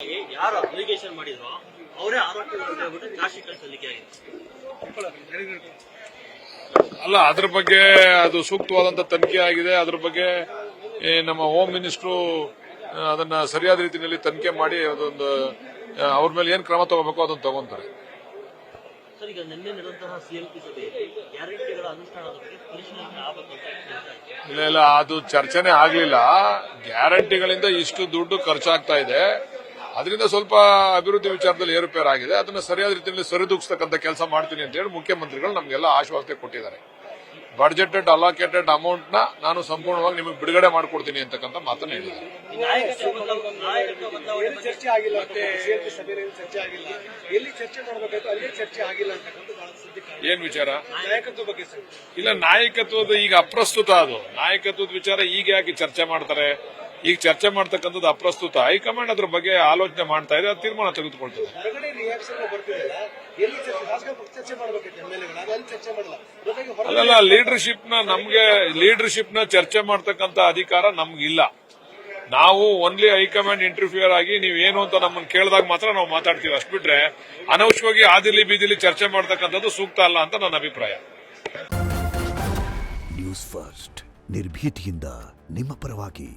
ಯಾರು ಅಪ್ಲಿಕೇಶನ್ ಮಾಡಿದ್ರು ಅವರೇ ಆರೋಪಿಗಳು ಚಾರ್ಜ್ ಶೀಟ್ ಸಲ್ಲಿಕೆ ಆಗಿದೆ. ಅಲ್ಲ, ಅದ್ರ ಬಗ್ಗೆ ಅದು ಸೂಕ್ತವಾದಂತ ತನಿಖೆ ಆಗಿದೆ. ಅದ್ರ ಬಗ್ಗೆ ನಮ್ಮ ಹೋಮ್ ಮಿನಿಸ್ಟ್ರು ಅದನ್ನ ಸರಿಯಾದ ರೀತಿಯಲ್ಲಿ ತನಿಖೆ ಮಾಡಿ ಅದೊಂದು ಅವ್ರ ಮೇಲೆ ಏನ್ ಕ್ರಮ ತಗೋಬೇಕು ಅದನ್ನ ತಗೊಂತಾರೆ. ಸರ್, ಈಗ ನಿನ್ನೆ ನಡೆದಂತಹ ಸಿಎಲ್ಪಿ ಸಭೆಯಲ್ಲಿ ಗ್ಯಾರಂಟಿಗಳ ಅನುಷ್ಠಾನದ ಬಗ್ಗೆ ಪರಿಶೀಲನೆ ಆಗಬೇಕು. ಇಲ್ಲ, ಅದು ಚರ್ಚೆನೇ ಆಗ್ಲಿಲ್ಲ. ಗ್ಯಾರಂಟಿಗಳಿಂದ ಇಷ್ಟು ದುಡ್ಡು ಖರ್ಚಾಗ್ತಾ ಇದೆ, ಅದರಿಂದ ಸ್ವಲ್ಪ ಅಭಿವೃದ್ಧಿ ವಿಚಾರದಲ್ಲಿ ಏರುಪೇರು ಆಗಿದೆ. ಅದನ್ನ ಸರಿಯಾದ ರೀತಿಯಲ್ಲಿ ಸರಿದೂಗಿಸ್ತಕ್ಕಂಥ ಕೆಲಸ ಮಾಡ್ತೀನಿ ಅಂತ ಹೇಳಿ ಮುಖ್ಯಮಂತ್ರಿಗಳು ನಮಗೆಲ್ಲ ಆಶ್ವಾಸನೆ ಕೊಟ್ಟಿದ್ದಾರೆ. ಬಡ್ಜೆಟೆಡ್ ಅಲೋಕೇಟೆಡ್ ಅಮೌಂಟ್ ನ ನಾನು ಸಂಪೂರ್ಣವಾಗಿ ನಿಮಗೆ ಬಿಡುಗಡೆ ಮಾಡಿಕೊಡ್ತೀನಿ ಅಂತಕ್ಕಂಥ ಮಾತನ್ನು ಹೇಳಿದ್ದಾರೆ. ಚರ್ಚೆ ಆಗಿಲ್ಲ, ಚರ್ಚೆ ಆಗಿಲ್ಲ, ಎಲ್ಲಿ ಚರ್ಚೆ ಮಾಡಬೇಕಾಯ್ತು ಅಲ್ಲಿ ಚರ್ಚೆ ಆಗಿಲ್ಲ ಅಂತಕ್ಕಂಥ ಏನ್ ವಿಚಾರ? ನಾಯಕತ್ವ ಬಗ್ಗೆ ಸರ್. ಇಲ್ಲ, ನಾಯಕತ್ವದ ಈಗ ಅಪ್ರಸ್ತುತ. ಅದು ನಾಯಕತ್ವದ ವಿಚಾರ ಈಗ ಯಾಕೆ ಚರ್ಚೆ ಮಾಡ್ತಾರೆ? ಈಗ ಚರ್ಚೆ ಮಾಡ್ತಕ್ಕಂಥದ್ದು ಅಪ್ರಸ್ತುತ. ಹೈಕಮಾಂಡ್ ಅದ್ರ ಬಗ್ಗೆ ಆಲೋಚನೆ ಮಾಡ್ತಾ ಇದೆ, ಅದು ತೀರ್ಮಾನ ತೆಗೆದುಕೊಳ್ತದೆ. ಹೊರಗಡೆ ರಿಯಾಕ್ಷನ್ ಬರ್ತಿದೆಯಲ್ಲ, ಎಲ್ಲಿ ಚರ್ಚೆ ಮಾಡಬೇಕಿತ್ತು ಎಮ್ಎಲ್ಎಗಳು, ಅಲ್ಲಿ ಚರ್ಚೆ ಮಾಡಲ್ಲ. ಅಲ್ಲಲ್ಲ, ಲೀಡರ್ಶಿಪ್ ನ ಚರ್ಚೆ ಮಾಡ್ತಕ್ಕಂಥ ಅಧಿಕಾರ ನಮ್ಗಿಲ್ಲ. ನಾವು ಓನ್ಲಿ ಹೈಕಮಾಂಡ್ ಇಂಟರ್ಫಿಯರ್ ಆಗಿ ನೀವೇನು ಅಂತ ನಮ್ಮನ್ನು ಕೇಳಿದಾಗ ಮಾತ್ರ ನಾವು ಮಾತಾಡ್ತೀವಿ. ಅಷ್ಟು ಬಿಟ್ರೆ ಅನವಶ್ಯವಾಗಿ ಆದಿಲಿ ಬೀದಿಲಿ ಚರ್ಚೆ ಮಾಡ್ತಕ್ಕಂಥದ್ದು ಸೂಕ್ತ ಅಲ್ಲ ಅಂತ ನನ್ನ ಅಭಿಪ್ರಾಯ. ನ್ಯೂಸ್ ಫಸ್ಟ್, ನಿರ್ಭೀತಿಯಿಂದ ನಿಮ್ಮ ಪರವಾಗಿ.